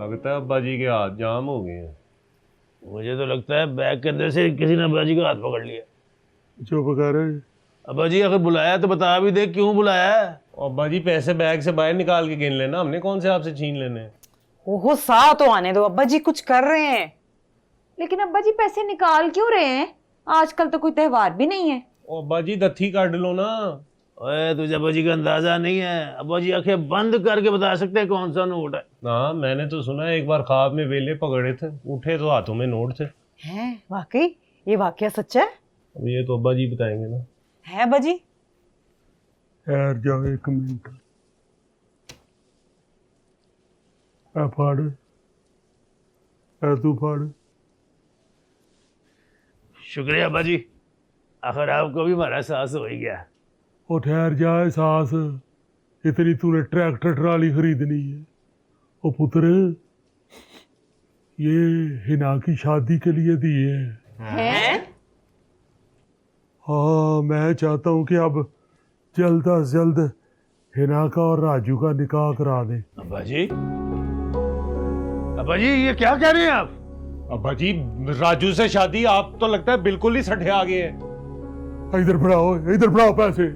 लगता है अब्बा जी के हाथ जाम हो गए हैं। मुझे तो लगता है बैग के अंदर से किसी ने अब्बा जी का हाथ पकड़ लिया। चुप कर। अब्बा जी अगर बुलाया तो बता भी दे क्यों बुलाया है। अब्बा जी पैसे बैग से बाहर निकाल के गिन लेना, हमने कौन से आपसे छीन लेने हैं। ओहो सा तो आने दो, अब्बा जी कुछ कर रहे हैं। लेकिन अब्बा जी पैसे निकाल क्यों रहे हैं? आजकल तो कोई त्योहार भी नहीं है। ओ अब्बा जी दत्थी काट लो ना। ओए तुझे अब्बा जी का अंदाजा नहीं है। अब्बा जी आंखें बंद करके बता सकते हैं कौन सा नोट है। हाँ मैंने तो सुना है एक बार ख्वाब में वेले पकड़े थे, उठे तो हाथों में नोट थे। हैं वाकई ये वाकया सच्चा है? अब ये तो अब्बा जी बताएंगे ना। है अब्बा जी? ठहर जाओ एक मिनट। फाड़ तू फाड़। शुक्रिया अब्बा जी, आखिर आपको भी हमारा एहसास हो ही गया। वो ठहर जा एहसास, इतनी तूने ट्रैक्टर ट्राली खरीदनी है? ओ पुत्र, ये हिना की शादी के लिए दिए हैं। हाँ मैं चाहता हूँ कि अब जल्द अज जल्द हिना का और राजू का निकाह करा दे। अब्बा जी ये क्या कह रहे हैं आप? अब्बा जी राजू से शादी, आप तो लगता है बिल्कुल ही सठे आ गए हैं। इधर बढ़ाओ पैसे।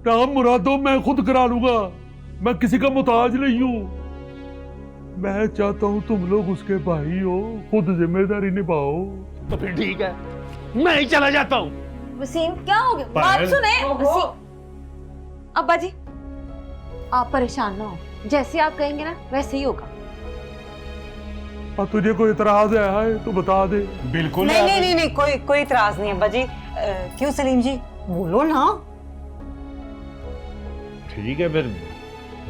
नाम मुरादो मैं खुद करा लूंगा, मैं किसी का मुताज नहीं हूँ। मैं चाहता हूँ तुम लोग उसके भाई हो, खुद जिम्मेदारी निभाओ। तो फिर ठीक है, मैं ही चला जाता हूँ। वसीम क्या हो गया? बात सुने वसीम। अब्बा जी आप परेशान ना हो, जैसे आप कहेंगे ना वैसे ही होगा। और तुझे कोई इतराज है तो बता दे। बिल्कुल नहीं कोई इतराज नहीं अब्बा जी। क्यों सलीम जी, बोलो ना। ठीक है फिर,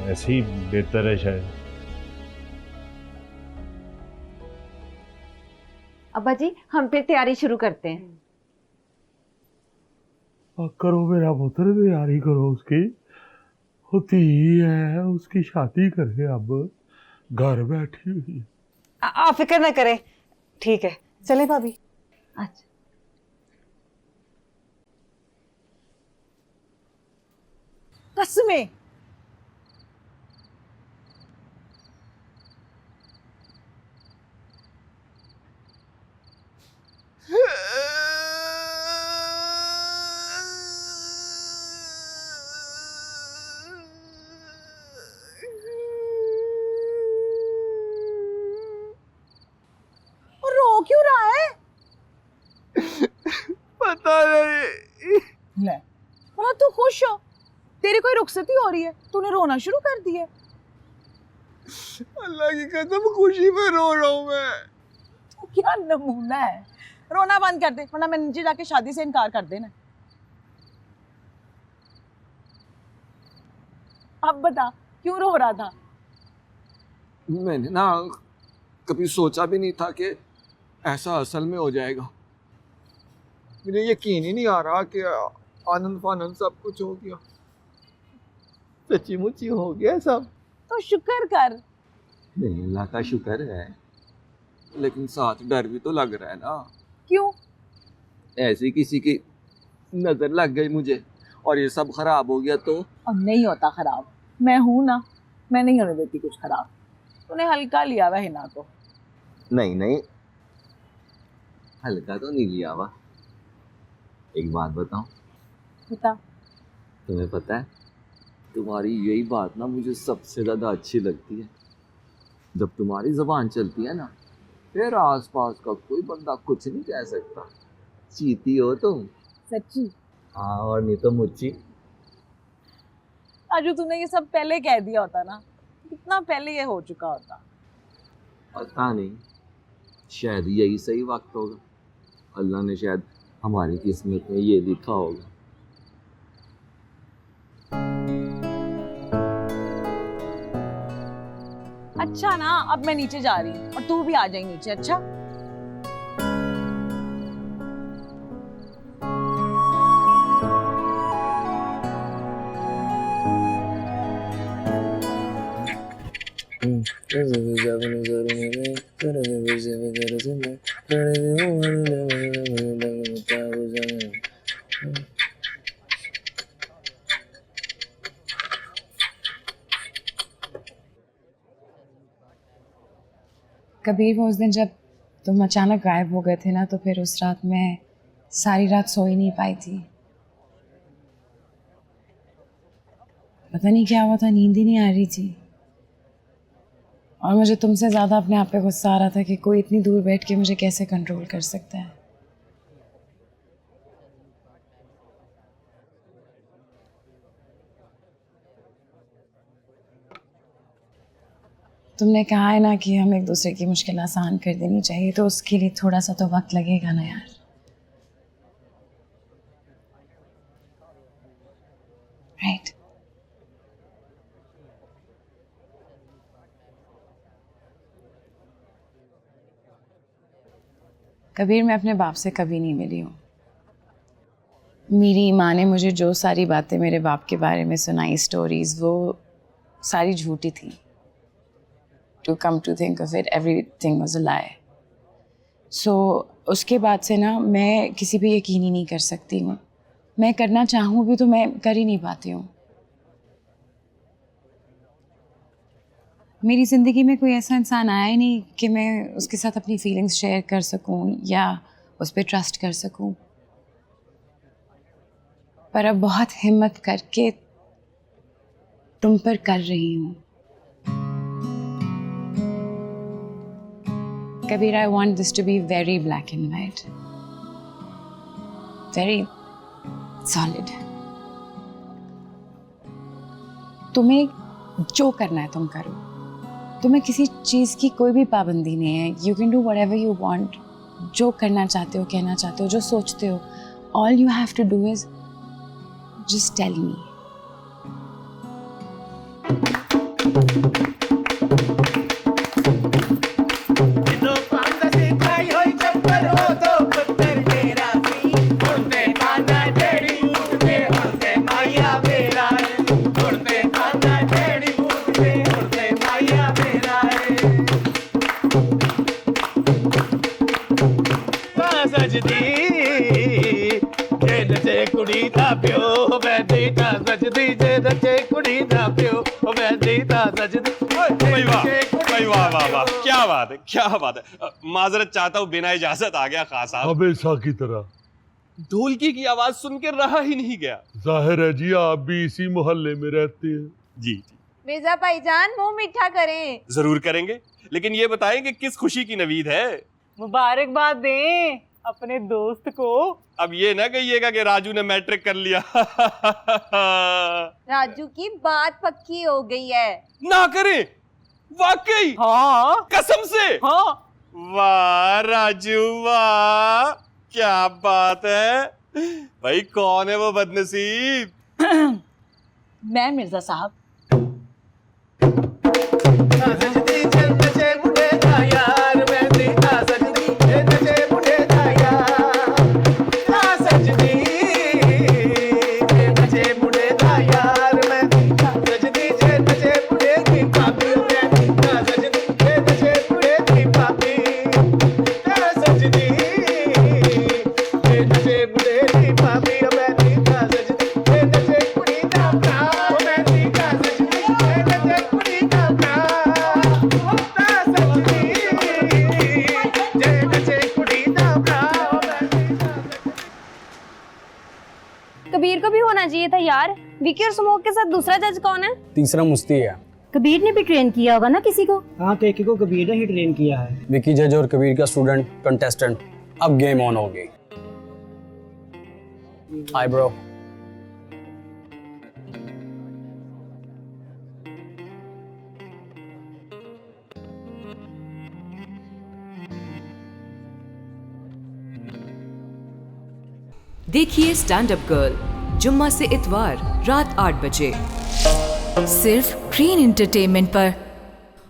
ऐसे ही बेहतर है शायद। अब्बा जी हम फिर तैयारी शुरू करते हैं। करो मेरा पुत्र, तैयारी करो उसकी। होती ही है, उसकी शादी करे अब, घर बैठी हुई। आप फिक्र न करें, ठीक है चले भाभी। अच्छा कसमें रो क्यों रहा है? पता नहीं। ले बोला तू खुश हो, तेरी कोई रुखसती हो रही है, तूने रोना शुरू कर दिया। अल्लाह की कसम खुशी में रो रहा हूँ मैं। तू क्या नमूना है, रोना बंद कर दे वरना मैं नीचे जाके शादी से इनकार कर देना। अब बता क्यों रो रहा था? मैंने ना कभी सोचा भी नहीं था कि ऐसा असल में हो जाएगा। मुझे यकीन ही नहीं आ रहा कि आनंद फानंद सब कुछ हो गया, सच्ची मुच्ची हो गया सब। तो शुक्र कर। नहीं अल्लाह का शुक्र है, लेकिन साथ डर भी तो लग रहा है ना। क्यों? ऐसी किसी की नजर लग गई मुझे और ये सब खराब हो गया तो। अब नहीं होता खराब, मैं हूं ना, मैं नहीं होने देती कुछ खराब। तूने हल्का लिया हुआ हिना को। नहीं हल्का तो नहीं लिया हुआ। एक बात बताऊं? बता। तुम्हें पता है, तुम्हारी यही बात ना मुझे सबसे ज़्यादा अच्छी लगती है। जब तुम्हारी ज़बान चलती है ना, फिर आसपास का कोई बंदा कुछ नहीं कह सकता। चीती हो तुम। सच्ची? हाँ और नहीं तो मुच्ची। आजू तूने ये सब पहले कह दिया होता ना, कितना पहले ये हो चुका होता। पता नहीं, शायद यही सही वक्त होगा। अल्लाह ने शायद हमारी किस्मत में ये लिखा होगा। अच्छा ना, अब मैं नीचे जा रही हूँ और तू भी आ जाए नीचे। अच्छा कबीर, वो उस दिन जब तुम अचानक गायब हो गए थे ना, तो फिर उस रात मैं सारी रात सो ही नहीं पाई थी। पता नहीं क्या हुआ था, नींद ही नहीं आ रही थी। और मुझे तुमसे ज़्यादा अपने आप पे गुस्सा आ रहा था कि कोई इतनी दूर बैठ के मुझे कैसे कंट्रोल कर सकता है। तुमने कहा है ना कि हम एक दूसरे की मुश्किल आसान कर देनी चाहिए, तो उसके लिए थोड़ा सा तो वक्त लगेगा ना यार। राइट। कबीर, मैं अपने बाप से कभी नहीं मिली हूँ। मेरी माँ ने मुझे जो सारी बातें मेरे बाप के बारे में सुनाई, स्टोरीज, वो सारी झूठी थी। To come to think of it, everything was a lie. So उसके बाद से ना मैं किसी पे यकीन ही नहीं कर सकती हूँ। मैं करना चाहूँ भी तो मैं कर ही नहीं पाती हूँ। मेरी ज़िंदगी में कोई ऐसा इंसान आया ही नहीं कि मैं उसके साथ अपनी फीलिंग्स शेयर कर सकूँ या उस पर ट्रस्ट कर सकूँ। पर अब बहुत हिम्मत करके तुम पर कर रही हूँ। Kabir, I want this to be very black and white, very solid. तुम्हें जो करना है तुम करो। तुम्हें किसी चीज़ की कोई भी पाबंदी नहीं है। You can do whatever you want. जो करना चाहते हो, कहना चाहते हो, जो सोचते हो, all you have to do is just tell me. कुड़ी दा प्यो वैदी दा सजदी जे नचे कुड़ी दा प्यो वैदी दा सजदी। भाई वाह वाह वाह, क्या बात है, क्या बात है। माजरत चाहता हूँ, बिना इजाजत आ गया खास साहब। हमेशा की तरह ढोलकी की आवाज सुन के रहा ही नहीं गया। जाहिर है जी, आप भी इसी मोहल्ले में रहते हैं। जी जी, मिर्जा भाईजान मुंह मीठा करें। जरूर करेंगे, लेकिन ये बताएं कि किस खुशी की नवीद है। मुबारकबाद दें अपने दोस्त को। अब ये ना कहिएगा कि राजू ने मैट्रिक कर लिया। राजू की बात पक्की हो गई है। ना करें, वाकई? हाँ, कसम से? हाँ। वाह राजू वाह, क्या बात है। भाई कौन है वो बदनसीब? मैं मिर्जा साहब। कबीर को भी होना चाहिए था यार। विकी और स्मोक के साथ दूसरा जज कौन है? तीसरा मुफ्ती है। कबीर ने भी ट्रेन किया होगा ना किसी को? हाँ, तो एक को कबीर ने ही ट्रेन किया है। विकी जज और कबीर का स्टूडेंट कंटेस्टेंट। अब गेम ऑन हो गई। Hi bro. देखिए स्टैंड अप गर्ल जुम्मा से इतवार रात 8 बजे सिर्फ ग्रीन एंटरटेनमेंट पर।